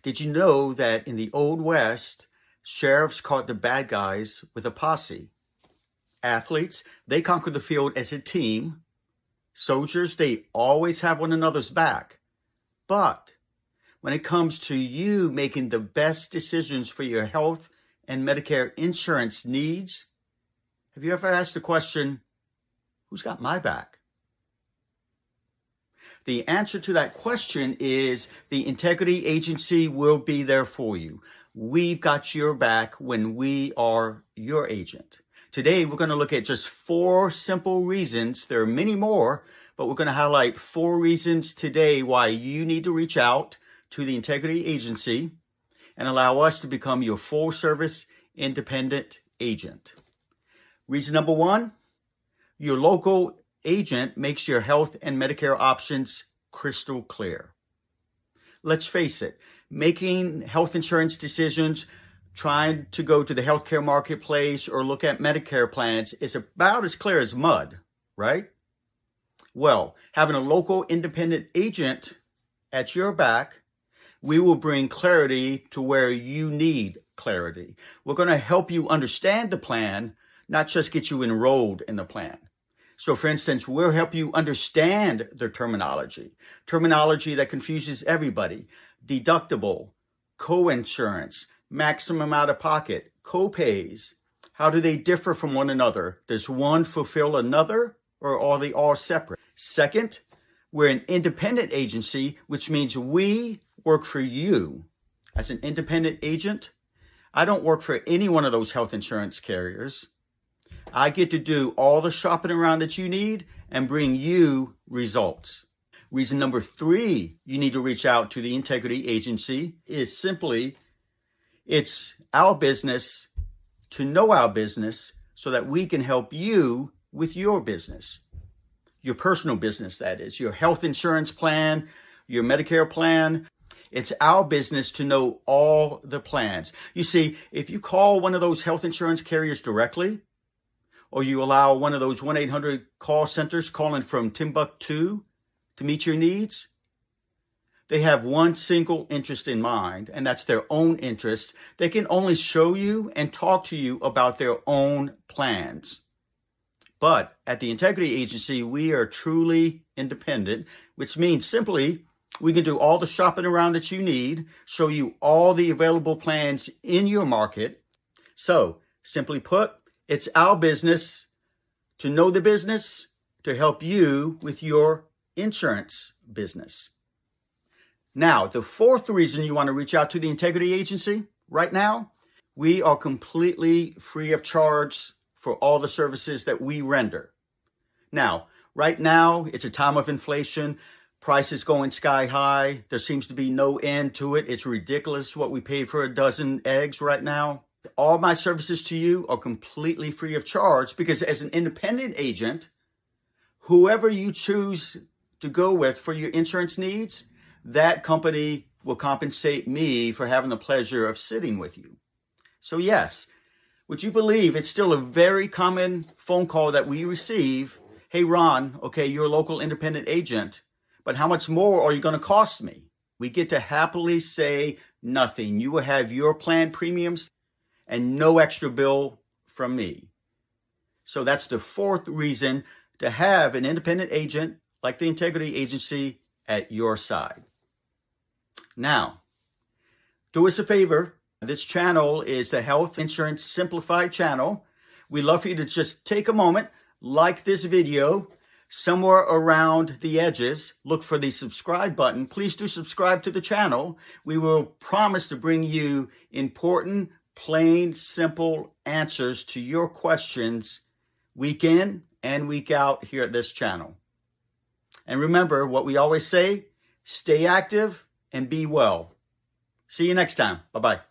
Did you know that in the Old West, sheriffs caught the bad guys with a posse? Athletes, they conquer the field as a team. Soldiers, they always have one another's back. But when it comes to you making the best decisions for your health and Medicare insurance needs, have you ever asked the question, who's got my back? The answer to that question is the integrity agency will be there for you. We've got your back when we are your agent. Today, we're going to look at just 4 simple reasons. There are many more, but we're going to highlight 4 reasons today why you need to reach out to the integrity agency and allow us to become your full service independent agent. Reason number 1, your local agent makes your health and Medicare options crystal clear. Let's face it, making health insurance decisions, trying to go to the healthcare marketplace or look at Medicare plans is about as clear as mud, right? Well, having a local independent agent at your back, we will bring clarity to where you need clarity. We're going to help you understand the plan, not just get you enrolled in the plan. So for instance, we'll help you understand the terminology that confuses everybody. Deductible, co-insurance, maximum out of pocket, co-pays. How do they differ from one another? Does one fulfill another or are they all separate? Second, we're an independent agency, which means we work for you. As an independent agent, I don't work for any one of those health insurance carriers. I get to do all the shopping around that you need and bring you results. Reason number 3, you need to reach out to the integrity agency is simply, it's our business to know our business so that we can help you with your business, your personal business, that is, your health insurance plan, your Medicare plan. It's our business to know all the plans. You see, if you call one of those health insurance carriers directly, or you allow one of those 1-800 call centers calling from Timbuktu to meet your needs, they have one single interest in mind, and that's their own interest. They can only show you and talk to you about their own plans. But at the integrity agency, we are truly independent, which means simply we can do all the shopping around that you need, show you all the available plans in your market. So simply put, it's our business to know the business, to help you with your insurance business. Now, the 4th reason you want to reach out to the integrity agency right now, we are completely free of charge for all the services that we render. Now, right now, it's a time of inflation. Prices going sky high. There seems to be no end to it. It's ridiculous what we pay for a dozen eggs right now. All my services to you are completely free of charge because as an independent agent, whoever you choose to go with for your insurance needs, that company will compensate me for having the pleasure of sitting with you. So yes, would you believe it's still a very common phone call that we receive? Hey, Ron, okay, you're a local independent agent, but how much more are you going to cost me? We get to happily say nothing. You will have your plan premiums and no extra bill from me. So that's the 4th reason to have an independent agent like the integrity agency at your side. Now, do us a favor. This channel is the Health Insurance Simplified channel. We'd love for you to just take a moment, like this video, somewhere around the edges, look for the subscribe button. Please do subscribe to the channel. We will promise to bring you important, plain, simple answers to your questions week in and week out here at this channel. And remember what we always say, stay active and be well. See you next time. Bye-bye.